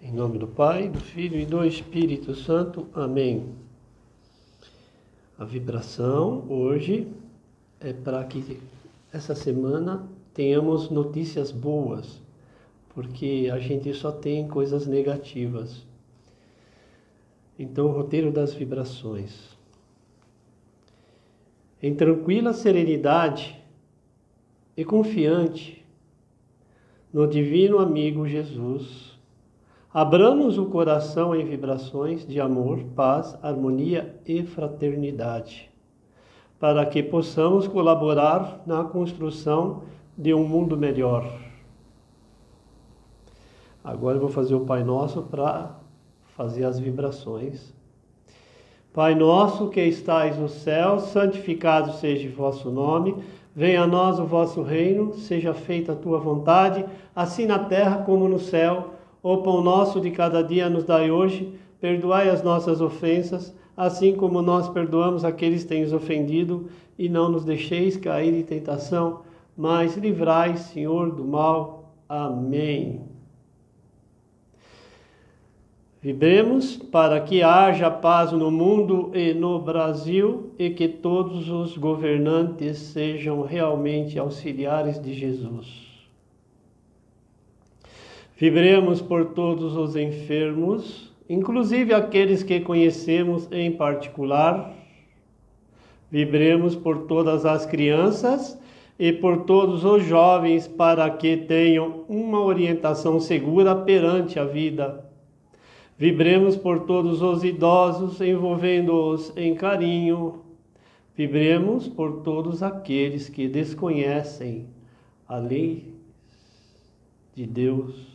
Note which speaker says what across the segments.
Speaker 1: Em nome do Pai, do Filho e do Espírito Santo. Amém. A vibração hoje é para que essa semana tenhamos notícias boas, porque a gente só tem coisas negativas. Então, o roteiro das vibrações. Em tranquila serenidade e confiante no divino amigo Jesus, abramos o coração em vibrações de amor, paz, harmonia e fraternidade, para que possamos colaborar na construção de um mundo melhor. Agora eu vou fazer o Pai Nosso para fazer as vibrações. Pai nosso que estais no céu, santificado seja o vosso nome. Venha a nós o vosso reino, seja feita a tua vontade, assim na terra como no céu. O pão nosso de cada dia nos dai hoje, perdoai as nossas ofensas, assim como nós perdoamos aqueles que têm nos ofendido, e não nos deixeis cair em tentação, mas livrai, Senhor, do mal. Amém. Vibremos para que haja paz no mundo e no Brasil e que todos os governantes sejam realmente auxiliares de Jesus. Vibremos por todos os enfermos, inclusive aqueles que conhecemos em particular. Vibremos por todas as crianças e por todos os jovens para que tenham uma orientação segura perante a vida. Vibremos por todos os idosos, envolvendo-os em carinho. Vibremos por todos aqueles que desconhecem a lei de Deus.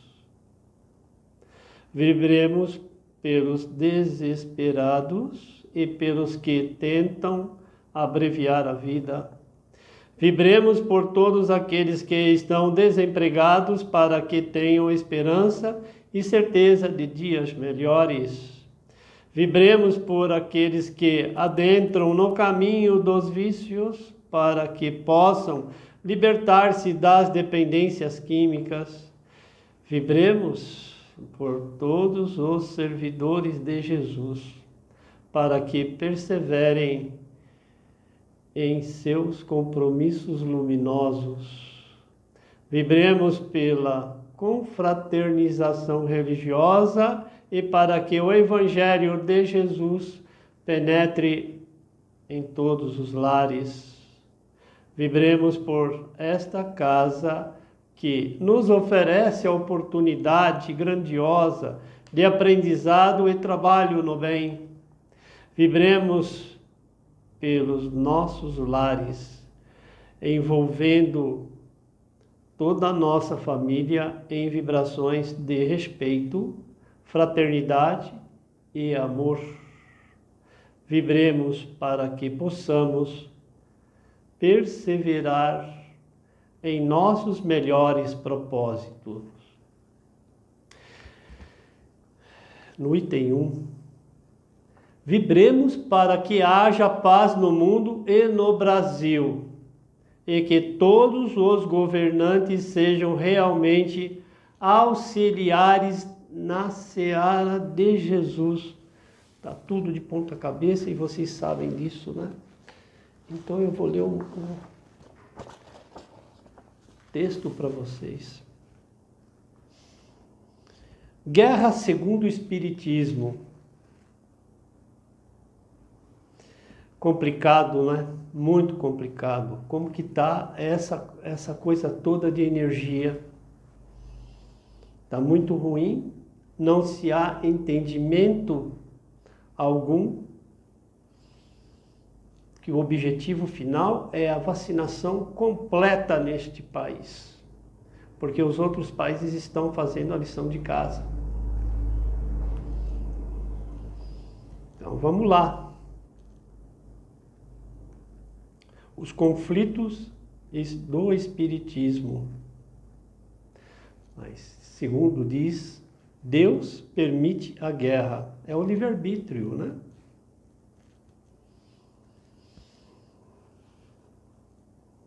Speaker 1: Vibremos pelos desesperados e pelos que tentam abreviar a vida. Vibremos por todos aqueles que estão desempregados para que tenham esperança e certeza de dias melhores. Vibremos por aqueles que adentram no caminho dos vícios para que possam libertar-se das dependências químicas. Vibremos por todos os servidores de Jesus para que perseverem em seus compromissos luminosos. Vibremos pela confraternização religiosa e para que o Evangelho de Jesus penetre em todos os lares. Vibremos por esta casa que nos oferece a oportunidade grandiosa de aprendizado e trabalho no bem. Vibremos pelos nossos lares, envolvendo toda a nossa família em vibrações de respeito, fraternidade e amor. Vibremos para que possamos perseverar em nossos melhores propósitos. No item 1, vibremos para que haja paz no mundo e no Brasil, e que todos os governantes sejam realmente auxiliares na seara de Jesus. Está tudo de ponta cabeça e vocês sabem disso, né? Então eu vou ler um texto para vocês. Guerra segundo o Espiritismo. Complicado, né? Muito complicado. Como que está essa coisa toda de energia? Está muito ruim, não se há entendimento algum que o objetivo final é a vacinação completa neste país, porque os outros países estão fazendo a lição de casa. Então vamos lá. Os conflitos do Espiritismo. Mas, segundo diz, Deus permite a guerra. É o livre-arbítrio, né?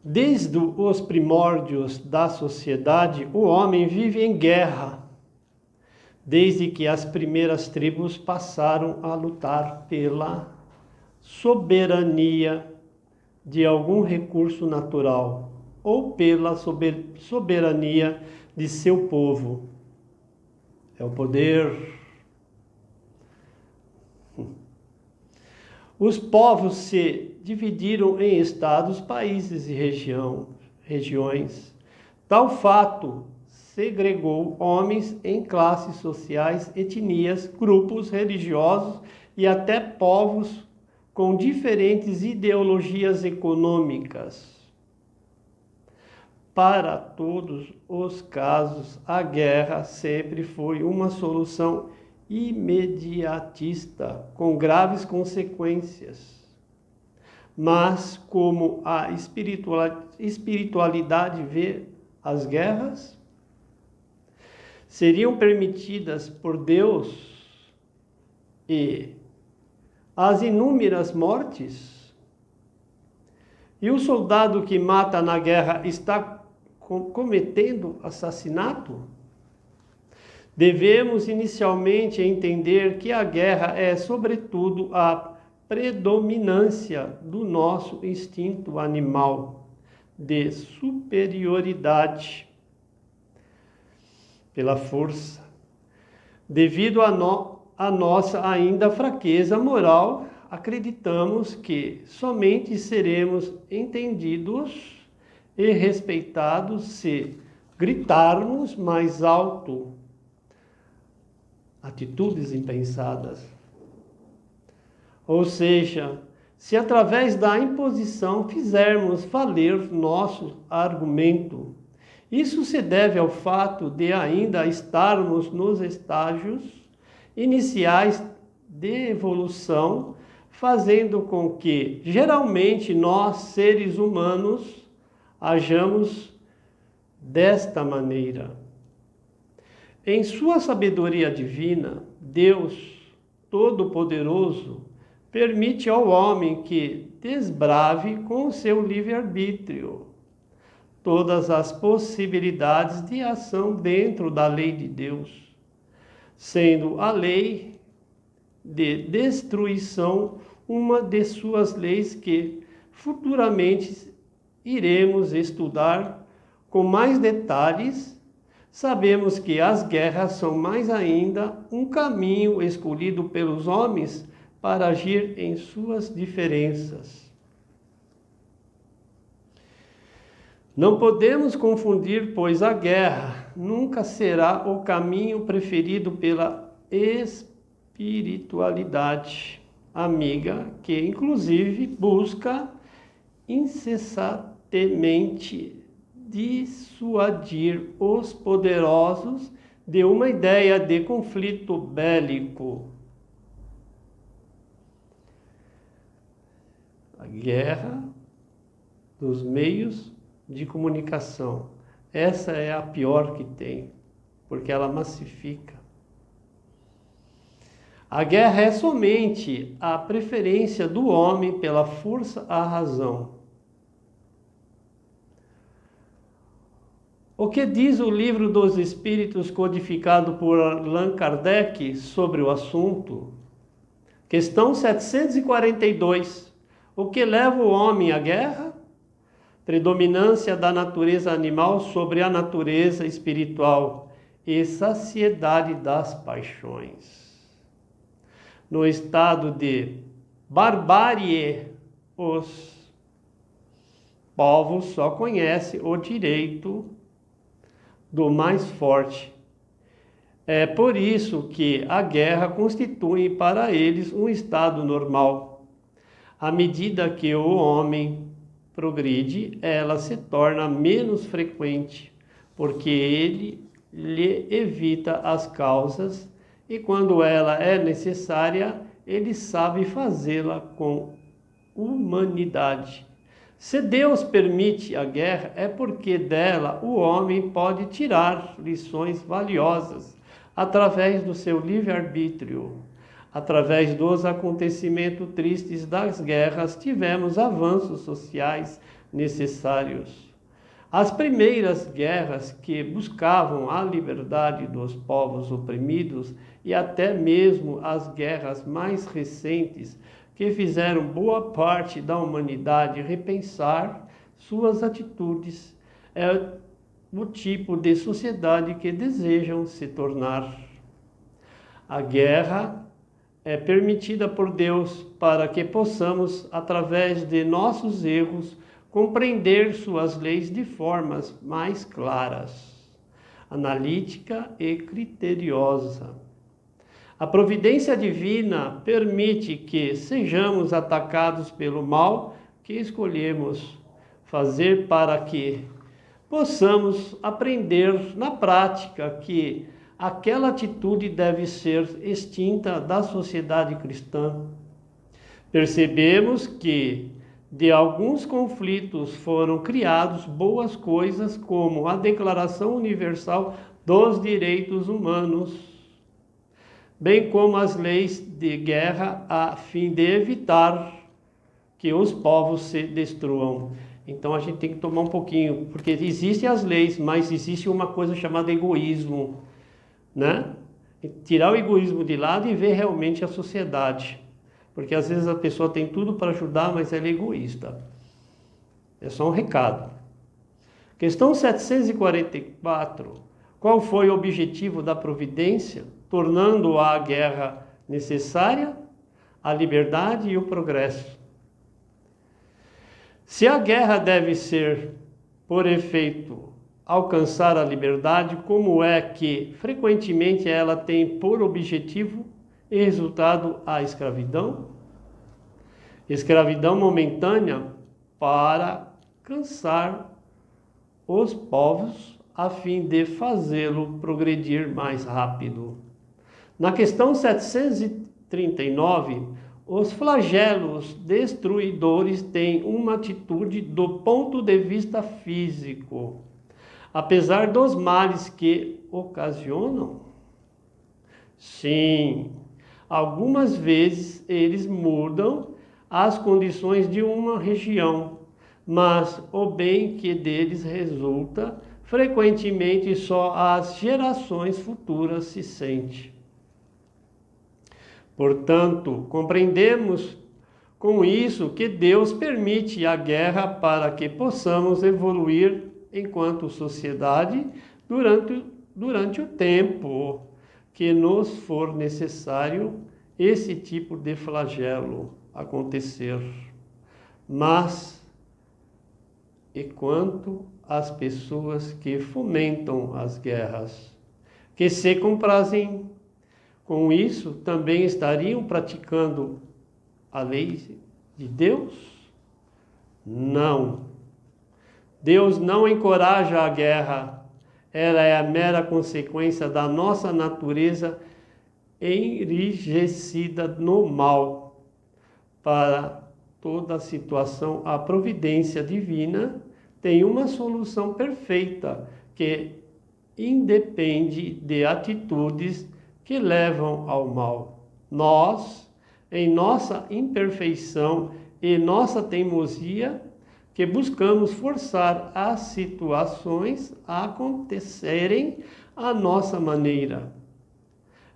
Speaker 1: Desde os primórdios da sociedade, o homem vive em guerra, desde que as primeiras tribos passaram a lutar pela soberania de algum recurso natural ou pela soberania de seu povo. É o poder. Os povos se dividiram em estados, países e regiões. Tal fato segregou homens em classes sociais, etnias, grupos religiosos e até povos com diferentes ideologias econômicas. Para todos os casos, a guerra sempre foi uma solução imediatista, com graves consequências. Mas como a espiritualidade vê as guerras? Seriam permitidas por Deus e as inúmeras mortes? E o soldado que mata na guerra está cometendo assassinato? Devemos inicialmente entender que a guerra é, sobretudo, a predominância do nosso instinto animal de superioridade pela força. Devido à nossa ainda fraqueza moral, acreditamos que somente seremos entendidos e respeitados se gritarmos mais alto. Atitudes impensadas. Ou seja, se através da imposição fizermos valer nosso argumento. Isso se deve ao fato de ainda estarmos nos estágios iniciais de evolução, fazendo com que, geralmente, nós, seres humanos, hajamos desta maneira. Em sua sabedoria divina, Deus Todo-Poderoso permite ao homem que desbrave com seu livre-arbítrio todas as possibilidades de ação dentro da lei de Deus, sendo a lei de destruição uma de suas leis que futuramente iremos estudar com mais detalhes. Sabemos que as guerras são mais ainda um caminho escolhido pelos homens para agir em suas diferenças. Não podemos confundir, pois a guerra nunca será o caminho preferido pela espiritualidade amiga, que inclusive busca incessantemente dissuadir os poderosos de uma ideia de conflito bélico. A guerra dos meios de comunicação. Essa é a pior que tem, porque ela massifica. A guerra é somente a preferência do homem pela força à razão. O que diz o Livro dos Espíritos, codificado por Allan Kardec, sobre o assunto? Questão 742. O que leva o homem à guerra? Predominância da natureza animal sobre a natureza espiritual e saciedade das paixões. No estado de barbárie, os povos só conhecem o direito do mais forte. É por isso que a guerra constitui para eles um estado normal. À medida que o homem progride, ela se torna menos frequente, porque ele lhe evita as causas e quando ela é necessária, ele sabe fazê-la com humanidade. Se Deus permite a guerra, é porque dela o homem pode tirar lições valiosas através do seu livre-arbítrio. Através dos acontecimentos tristes das guerras, tivemos avanços sociais necessários. As primeiras guerras que buscavam a liberdade dos povos oprimidos e até mesmo as guerras mais recentes que fizeram boa parte da humanidade repensar suas atitudes, é o tipo de sociedade que desejam se tornar. A guerra é permitida por Deus para que possamos, através de nossos erros, compreender suas leis de formas mais claras, analítica e criteriosa. A providência divina permite que sejamos atacados pelo mal que escolhemos fazer para que possamos aprender na prática que aquela atitude deve ser extinta da sociedade cristã. Percebemos que de alguns conflitos foram criados boas coisas, como a Declaração Universal dos Direitos Humanos, bem como as leis de guerra, a fim de evitar que os povos se destruam. Então a gente tem que tomar um pouquinho, porque existem as leis, mas existe uma coisa chamada egoísmo, né? E tirar o egoísmo de lado e ver realmente a sociedade. Porque às vezes a pessoa tem tudo para ajudar, mas ela é egoísta. É só um recado. Questão 744. Qual foi o objetivo da providência, tornando a guerra necessária, a liberdade e o progresso? Se a guerra deve ser, por efeito, alcançar a liberdade, como é que frequentemente ela tem por objetivo e resultado a escravidão? Escravidão momentânea para cansar os povos a fim de fazê-lo progredir mais rápido. Na questão 739, os flagelos destruidores têm uma atitude do ponto de vista físico, apesar dos males que ocasionam. Sim, algumas vezes eles mudam as condições de uma região, mas o bem que deles resulta, frequentemente só as gerações futuras se sente. Portanto, compreendemos com isso que Deus permite a guerra para que possamos evoluir enquanto sociedade durante o tempo que nos for necessário esse tipo de flagelo acontecer. Mas, e quanto às pessoas que fomentam as guerras, que se comprazem com isso, também estariam praticando a lei de Deus? Não. Deus não encoraja a guerra. Ela é a mera consequência da nossa natureza enrijecida no mal. Para toda situação, a providência divina tem uma solução perfeita que independe de atitudes que levam ao mal. Nós, em nossa imperfeição e nossa teimosia, que buscamos forçar as situações a acontecerem à nossa maneira.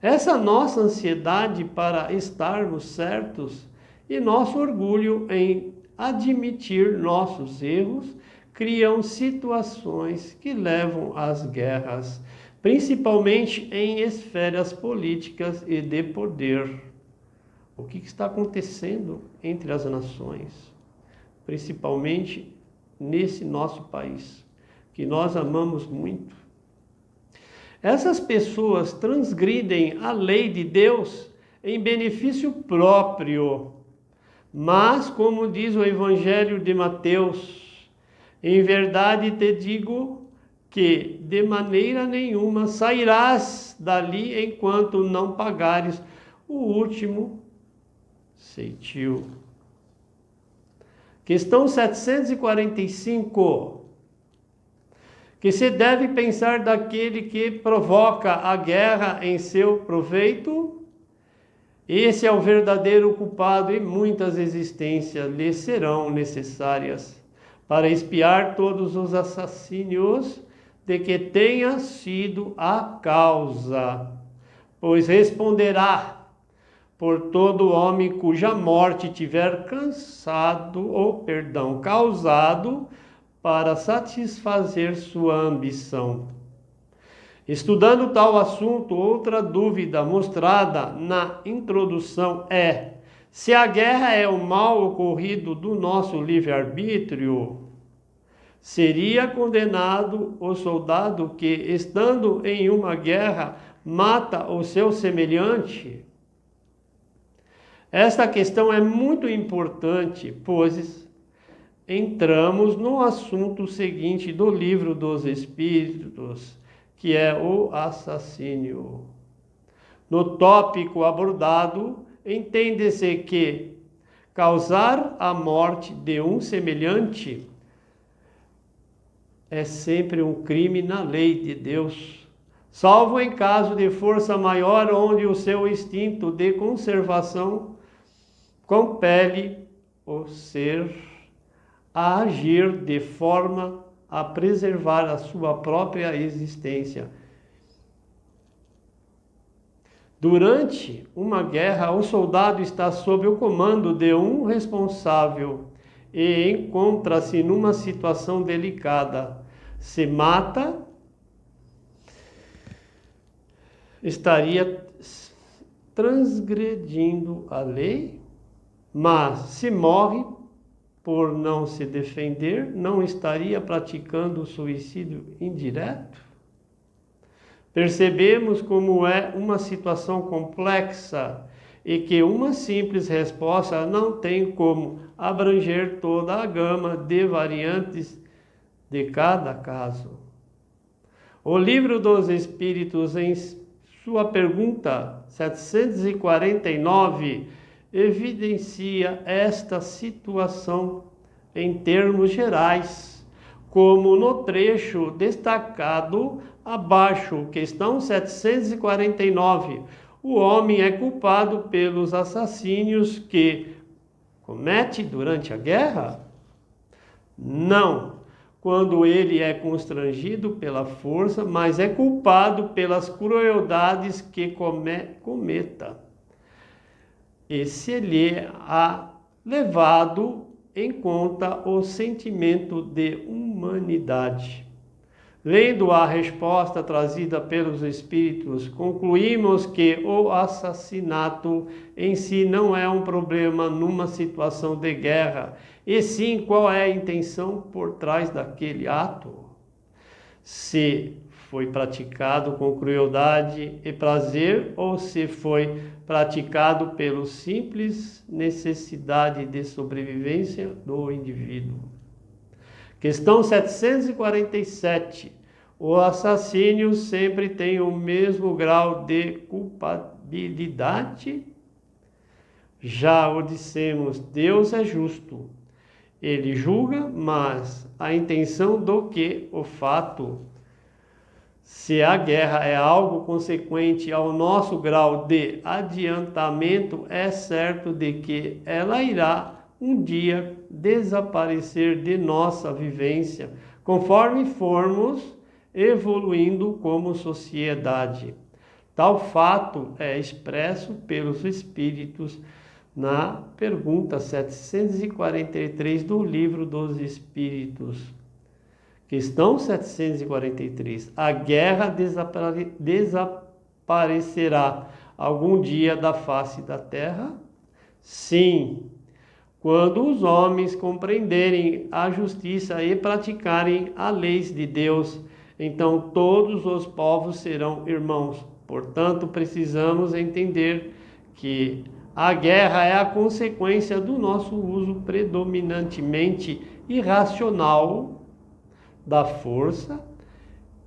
Speaker 1: Essa nossa ansiedade para estarmos certos e nosso orgulho em admitir nossos erros criam situações que levam às guerras, principalmente em esferas políticas e de poder. O que está acontecendo entre as nações, principalmente nesse nosso país, que nós amamos muito? Essas pessoas transgridem a lei de Deus em benefício próprio. Mas, como diz o Evangelho de Mateus, em verdade te digo que de maneira nenhuma sairás dali enquanto não pagares o último ceitil. Questão 745. Que se deve pensar daquele que provoca a guerra em seu proveito? Esse é o verdadeiro culpado e muitas existências lhe serão necessárias para expiar todos os assassínios de que tenha sido a causa, pois responderá por todo homem cuja morte tiver causado para satisfazer sua ambição. Estudando tal assunto, outra dúvida mostrada na introdução é: se a guerra é o mal ocorrido do nosso livre-arbítrio, seria condenado o soldado que, estando em uma guerra, mata o seu semelhante? Esta questão é muito importante, pois entramos no assunto seguinte do Livro dos Espíritos, que é o assassínio. No tópico abordado, entende-se que causar a morte de um semelhante é sempre um crime na lei de Deus, salvo em caso de força maior, onde o seu instinto de conservação compele o ser a agir de forma a preservar a sua própria existência. Durante uma guerra, o soldado está sob o comando de um responsável e encontra-se numa situação delicada. Se mata, estaria transgredindo a lei, mas se morre por não se defender, não estaria praticando suicídio indireto? Percebemos como é uma situação complexa e que uma simples resposta não tem como abranger toda a gama de variantes de cada caso. O Livro dos Espíritos, em sua pergunta 749, evidencia esta situação em termos gerais, como no trecho destacado abaixo, questão 749. O homem é culpado pelos assassínios que comete durante a guerra? Não, quando ele é constrangido pela força, mas é culpado pelas crueldades que cometa. E se lhe há levado em conta o sentimento de humanidade. Lendo a resposta trazida pelos Espíritos, concluímos que o assassinato em si não é um problema numa situação de guerra, e sim qual é a intenção por trás daquele ato. Se foi praticado com crueldade e prazer, ou se foi praticado pela simples necessidade de sobrevivência do indivíduo. Questão 747. O assassínio sempre tem o mesmo grau de culpabilidade? Já o dissemos, Deus é justo. Ele julga, mas a intenção do que o fato. Se a guerra é algo consequente ao nosso grau de adiantamento, é certo de que ela irá um dia desaparecer de nossa vivência, conforme formos evoluindo como sociedade. Tal fato é expresso pelos Espíritos na pergunta 743 do Livro dos Espíritos. Questão 743. A guerra desaparecerá algum dia da face da terra? Sim, quando os homens compreenderem a justiça e praticarem as leis de Deus, então todos os povos serão irmãos. Portanto, precisamos entender que a guerra é a consequência do nosso uso predominantemente irracional da força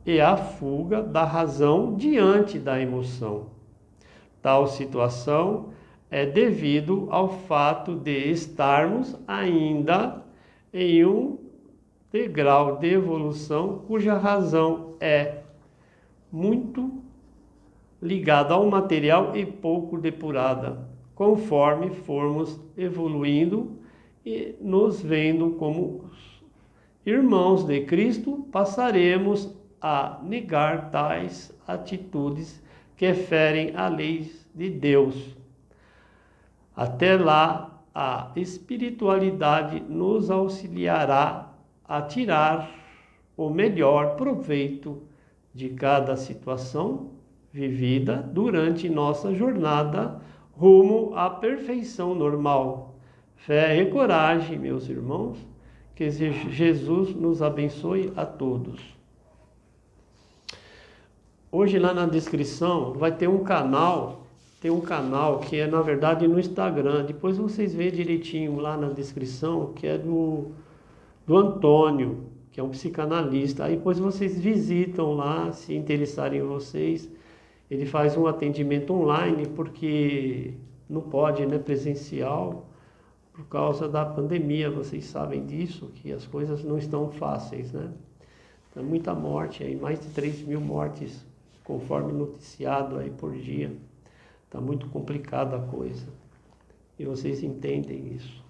Speaker 1: e a fuga da razão diante da emoção. Tal situação é devido ao fato de estarmos ainda em um degrau de evolução cuja razão é muito ligada ao material e pouco depurada, conforme formos evoluindo e nos vendo como irmãos de Cristo, passaremos a negar tais atitudes que ferem a lei de Deus. Até lá, a espiritualidade nos auxiliará a tirar o melhor proveito de cada situação vivida durante nossa jornada rumo à perfeição normal. Fé e coragem, meus irmãos, que Jesus nos abençoe a todos. Hoje lá na descrição vai ter um canal, que é na verdade no Instagram, depois vocês veem direitinho lá na descrição, que é do Antônio, que é um psicanalista. Aí depois vocês visitam lá, se interessarem em vocês. Ele faz um atendimento online, porque não pode, né, presencial, por causa da pandemia. Vocês sabem disso, que as coisas não estão fáceis, né? Tem muita morte aí, mais de 3.000 mortes, conforme noticiado aí por dia. Está muito complicada a coisa. E vocês entendem isso.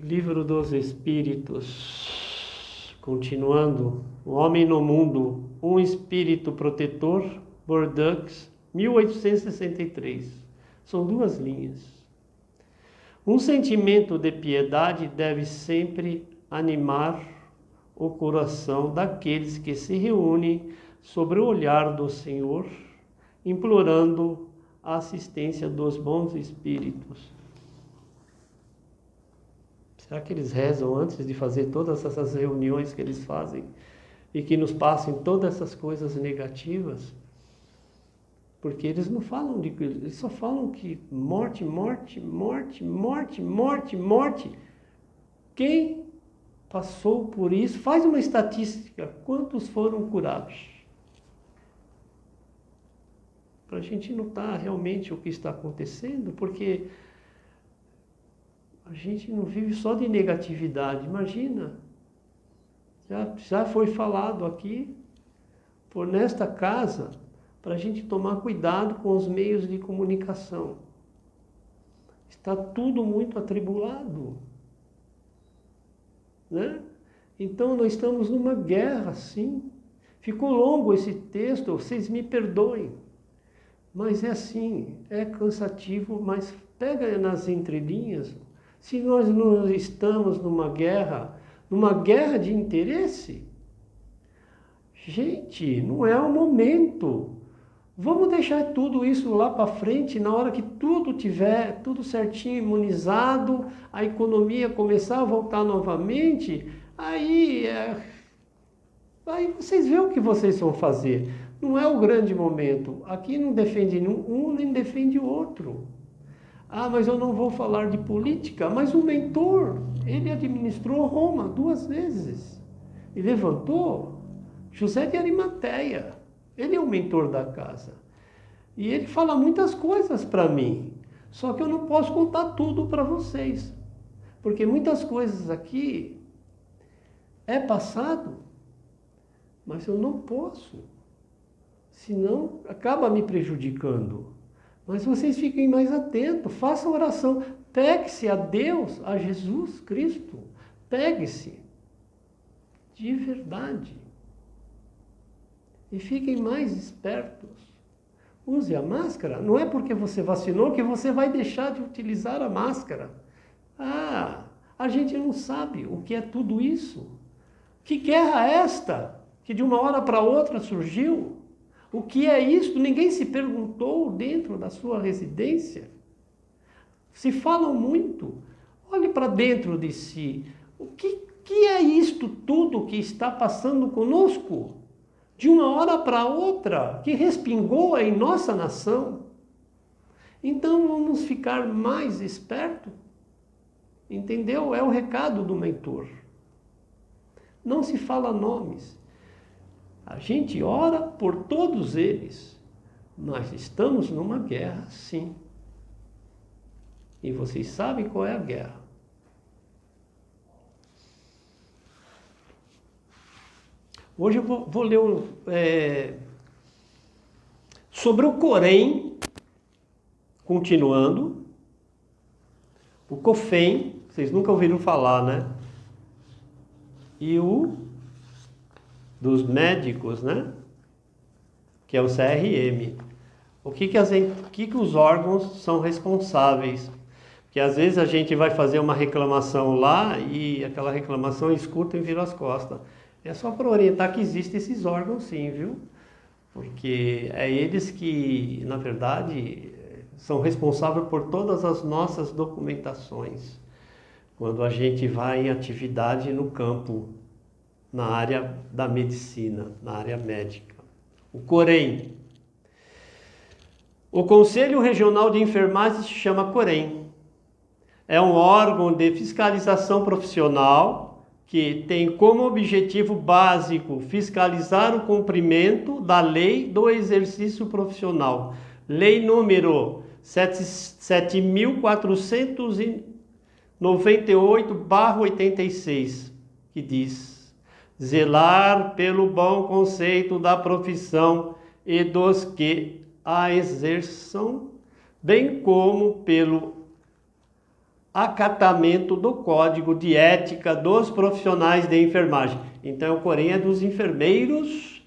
Speaker 1: Livro dos Espíritos. Continuando. O Homem no Mundo. Um Espírito Protetor. Bordeaux, 1863. São 2 linhas. Um sentimento de piedade deve sempre animar o coração daqueles que se reúnem sobre o olhar do Senhor, implorando a assistência dos bons espíritos. Será que eles rezam antes de fazer todas essas reuniões que eles fazem e que nos passem todas essas coisas negativas? Porque eles não falam eles só falam que morte, morte, morte, morte, morte, morte. Quem passou por isso, faz uma estatística, quantos foram curados? Para a gente notar realmente o que está acontecendo, porque a gente não vive só de negatividade. Imagina, já foi falado aqui, por nesta casa, para a gente tomar cuidado com os meios de comunicação. Está tudo muito atribulado, né? Então nós estamos numa guerra, sim. Ficou longo esse texto, vocês me perdoem. Mas é assim, é cansativo, mas pega nas entrelinhas. Se nós não estamos numa guerra de interesse, gente, não é o momento. Vamos deixar tudo isso lá para frente, na hora que tudo tiver, tudo certinho, imunizado, a economia começar a voltar novamente, aí vocês veem o que vocês vão fazer. Não é o grande momento. Aqui não defende um, nem defende o outro. Ah, mas eu não vou falar de política. Mas o mentor, ele administrou Roma 2 vezes. E levantou José de Arimateia. Ele é o mentor da casa. E ele fala muitas coisas para mim. Só que eu não posso contar tudo para vocês. Porque muitas coisas aqui é passado, mas eu não posso. Senão acaba me prejudicando. Mas vocês fiquem mais atentos, façam oração, pegue-se a Deus, a Jesus Cristo, pegue-se de verdade. E fiquem mais espertos. Use a máscara, não é porque você vacinou que você vai deixar de utilizar a máscara. Ah, a gente não sabe o que é tudo isso. Que guerra é esta que de uma hora para outra surgiu? O que é isto? Ninguém se perguntou dentro da sua residência. Se falam muito. Olhe para dentro de si. O que é isto tudo que está passando conosco? De uma hora para outra, que respingou em nossa nação. Então vamos ficar mais espertos. Entendeu? É o recado do mentor. Não se fala nomes. A gente ora por todos eles, mas estamos numa guerra, sim. E vocês sabem qual é a guerra. Hoje eu vou ler sobre o Corém, continuando. O COFEM, vocês nunca ouviram falar, né? e o dos médicos, né? Que é o CRM. O que que os órgãos são responsáveis? Porque às vezes a gente vai fazer uma reclamação lá e aquela reclamação escuta e vira as costas. É só para orientar que existem esses órgãos sim, viu? Porque é eles que, na verdade, são responsáveis por todas as nossas documentações. Quando a gente vai em atividade no campo, na área da medicina, na área médica. O COREM. O Conselho Regional de Enfermagem se chama COREM. É um órgão de fiscalização profissional que tem como objetivo básico fiscalizar o cumprimento da lei do exercício profissional. Lei número 7.498/86, que diz: zelar pelo bom conceito da profissão e dos que a exerçam, bem como pelo acatamento do Código de Ética dos profissionais de enfermagem. Então, o COREM é dos enfermeiros,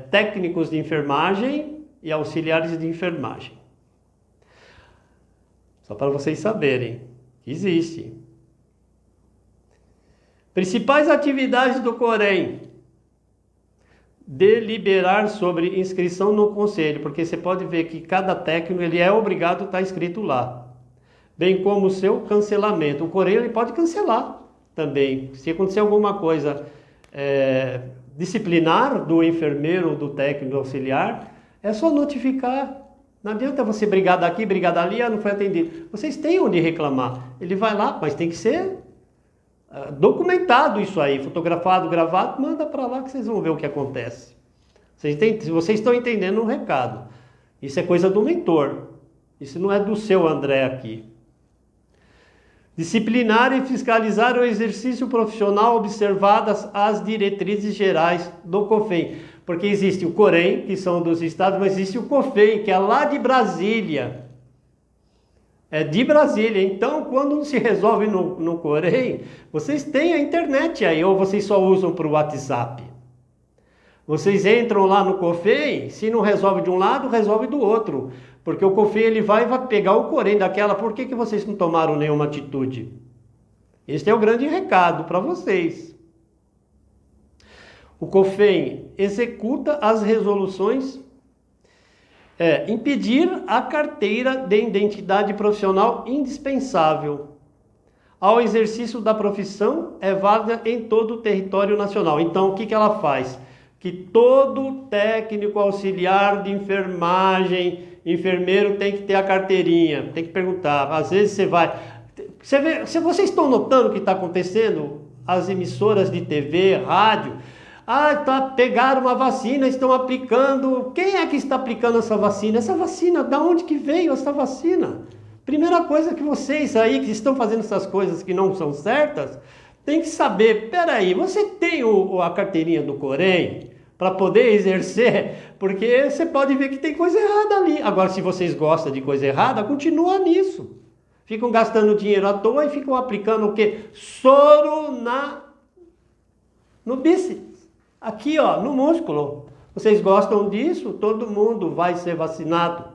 Speaker 1: técnicos de enfermagem e auxiliares de enfermagem. Só para vocês saberem, existe. Principais atividades do COREM: deliberar sobre inscrição no conselho, porque você pode ver que cada técnico ele é obrigado a estar inscrito lá, bem como o seu cancelamento. O COREM ele pode cancelar também, se acontecer alguma coisa disciplinar do enfermeiro ou do técnico auxiliar, é só notificar. Não adianta você brigar daqui, brigar dali, não foi atendido. Vocês têm onde reclamar. Ele vai lá, mas tem que ser documentado isso aí, fotografado, gravado, manda para lá que vocês vão ver o que acontece. Vocês estão entendendo o recado. Isso é coisa do mentor. Isso não é do seu André aqui. Disciplinar e fiscalizar o exercício profissional observadas as diretrizes gerais do COFEM. Porque existe o COREM, que são dos estados, mas existe o COFEM, que é lá de Brasília. É de Brasília. Então, quando não se resolve no COREM, vocês têm a internet aí, ou vocês só usam para o WhatsApp. Vocês entram lá no COFEM, se não resolve de um lado, resolve do outro. Porque o COFEM ele vai pegar o COREM daquela, por que vocês não tomaram nenhuma atitude? Este é o grande recado para vocês. O COFEM executa as resoluções, impedir a carteira de identidade profissional indispensável ao exercício da profissão é válida em todo o território nacional. Então, o que ela faz? Que todo técnico auxiliar de enfermagem, enfermeiro tem que ter a carteirinha, tem que perguntar. Às vezes você vai... se vocês estão notando o que está acontecendo, as emissoras de TV, rádio, pegaram uma vacina, estão aplicando. Quem é que está aplicando essa vacina? Essa vacina, da onde que veio essa vacina? Primeira coisa que vocês aí que estão fazendo essas coisas que não são certas, tem que saber, peraí, você tem a carteirinha do COREM para poder exercer? Porque você pode ver que tem coisa errada ali. Agora, se vocês gostam de coisa errada, continua nisso. Ficam gastando dinheiro à toa e ficam aplicando o quê? Soro no bíceps. Aqui, ó, no músculo. Vocês gostam disso? Todo mundo vai ser vacinado.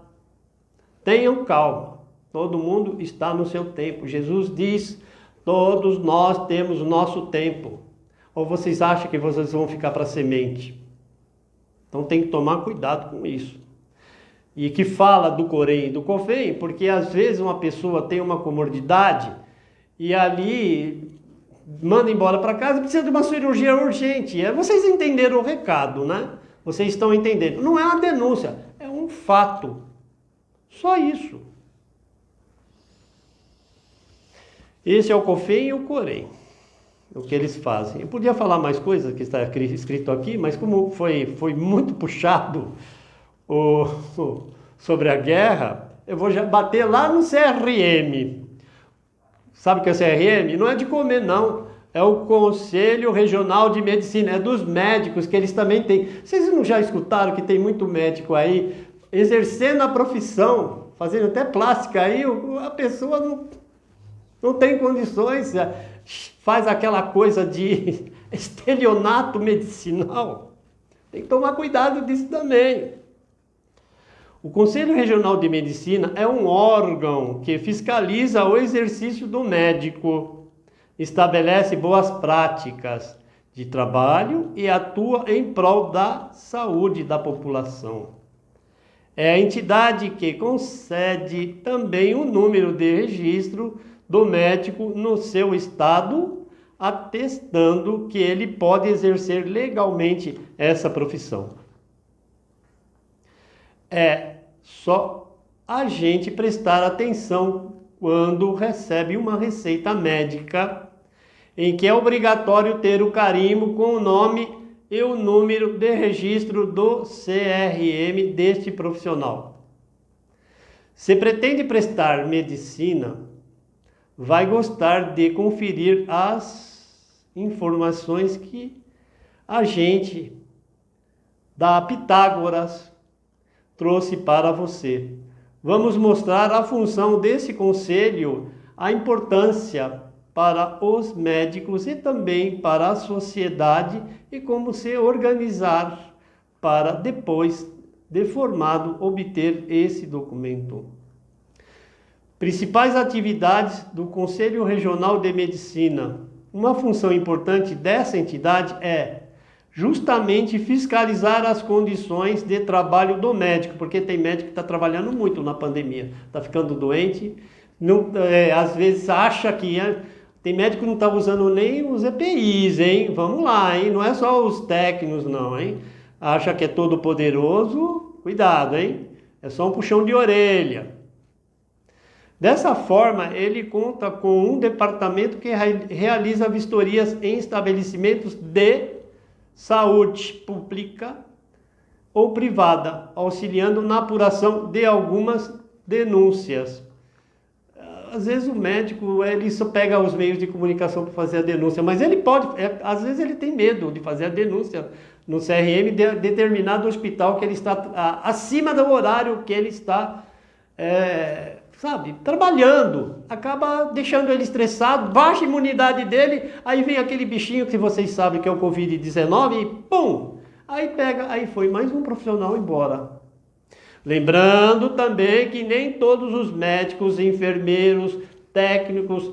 Speaker 1: Tenham calma. Todo mundo está no seu tempo. Jesus diz, todos nós temos o nosso tempo. Ou vocês acham que vocês vão ficar para semente? Então tem que tomar cuidado com isso. E que fala do COREM e do COFEM, porque às vezes uma pessoa tem uma comorbidade e ali manda embora para casa, precisa de uma cirurgia urgente. Vocês entenderam o recado, né? Vocês estão entendendo. Não é uma denúncia, é um fato. Só isso. Esse é o COFEM e o COREM. O que eles fazem. Eu podia falar mais coisas que está escrito aqui, mas como foi muito puxado sobre a guerra, eu vou já bater lá no CRM. Sabe o que é o CRM? Não é de comer, não. É o Conselho Regional de Medicina. É dos médicos, que eles também têm. Vocês não já escutaram que tem muito médico aí exercendo a profissão, fazendo até plástica aí, a pessoa não tem condições, faz aquela coisa de estelionato medicinal. Tem que tomar cuidado disso também. O Conselho Regional de Medicina é um órgão que fiscaliza o exercício do médico, estabelece boas práticas de trabalho e atua em prol da saúde da população. É a entidade que concede também o número de registro do médico no seu estado, atestando que ele pode exercer legalmente essa profissão. É só a gente prestar atenção quando recebe uma receita médica, em que é obrigatório ter o carimbo com o nome e o número de registro do CRM deste profissional. Se pretende prestar medicina, vai gostar de conferir as informações que a gente da Pitágoras trouxe para você. Vamos mostrar a função desse conselho, a importância para os médicos e também para a sociedade e como se organizar para depois de formado obter esse documento. Principais atividades do Conselho Regional de Medicina. Uma função importante dessa entidade é justamente fiscalizar as condições de trabalho do médico, porque tem médico que está trabalhando muito na pandemia, está ficando doente, não, às vezes acha que... Tem médico que não está usando nem os EPIs, hein? Vamos lá, hein? Não é só os técnicos, não, hein? Acha que é todo poderoso, cuidado, hein? É só um puxão de orelha. Dessa forma, ele conta com um departamento que realiza vistorias em estabelecimentos de saúde pública ou privada, auxiliando na apuração de algumas denúncias. Às vezes o médico, ele só pega os meios de comunicação para fazer a denúncia, mas ele pode, às vezes ele tem medo de fazer a denúncia no CRM de determinado hospital que ele está acima do horário que ele está, trabalhando. Acaba deixando ele estressado, baixa a imunidade dele, aí vem aquele bichinho que vocês sabem que é o Covid-19 e pum! Aí foi mais um profissional embora. Lembrando também que nem todos os médicos, enfermeiros, técnicos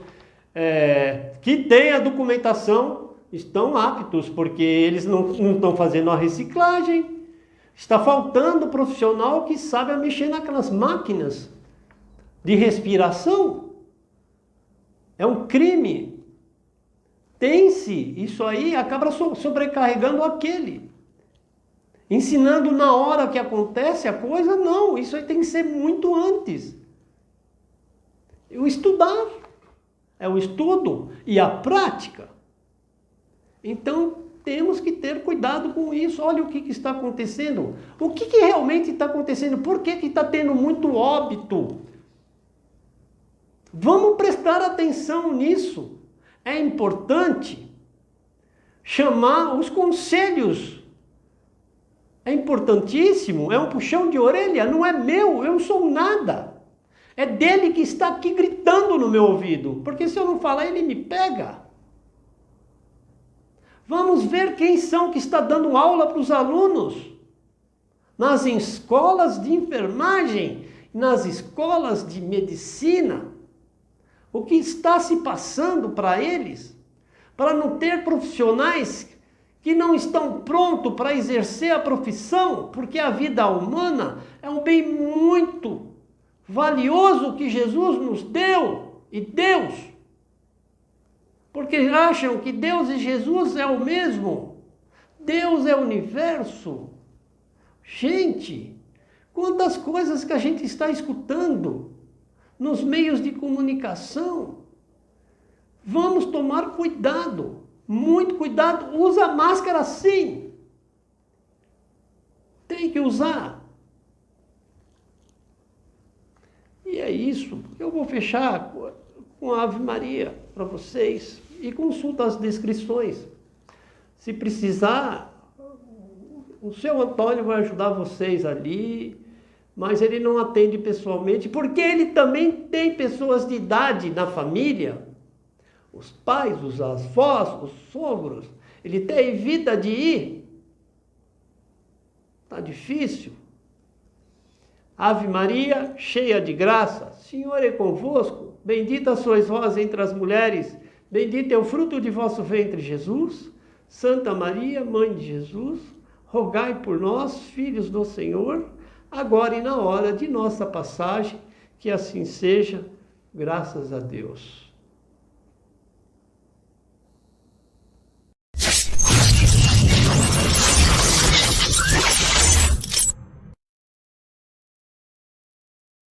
Speaker 1: que têm a documentação estão aptos, porque eles não estão fazendo a reciclagem. Está faltando profissional que sabe mexer naquelas máquinas de respiração. É um crime. Tem-se, isso aí acaba sobrecarregando aquele. Ensinando na hora que acontece a coisa, não, isso aí tem que ser muito antes. O estudar, é o estudo e a prática. Então, temos que ter cuidado com isso. Olha o que está acontecendo. O que realmente está acontecendo? Por que está tendo muito óbito? Vamos prestar atenção nisso. É importante chamar os conselhos. É importantíssimo, é um puxão de orelha, não é meu, eu não sou nada. É dele que está aqui gritando no meu ouvido, porque se eu não falar, ele me pega. Vamos ver quem são que está dando aula para os alunos. Nas escolas de enfermagem, nas escolas de medicina. O que está se passando para eles, para não ter profissionais que não estão prontos para exercer a profissão, porque a vida humana é um bem muito valioso que Jesus nos deu, e Deus. Porque acham que Deus e Jesus é o mesmo. Deus é o universo. Gente, quantas coisas que a gente está escutando nos meios de comunicação. Vamos tomar cuidado. Muito cuidado, usa máscara sim. Tem que usar. E é isso. Eu vou fechar com a Ave Maria para vocês e consulta as descrições. Se precisar, o seu Antônio vai ajudar vocês ali, mas ele não atende pessoalmente, porque ele também tem pessoas de idade na família. os pais, os avós, os sogros. Ele tem vida de ir. Está difícil. Ave Maria, cheia de graça, Senhor é convosco. Bendita sois vós entre as mulheres. Bendito é o fruto de vosso ventre, Jesus. Santa Maria, Mãe de Jesus, rogai por nós, filhos do Senhor, agora e na hora de nossa passagem, que assim seja, graças a Deus.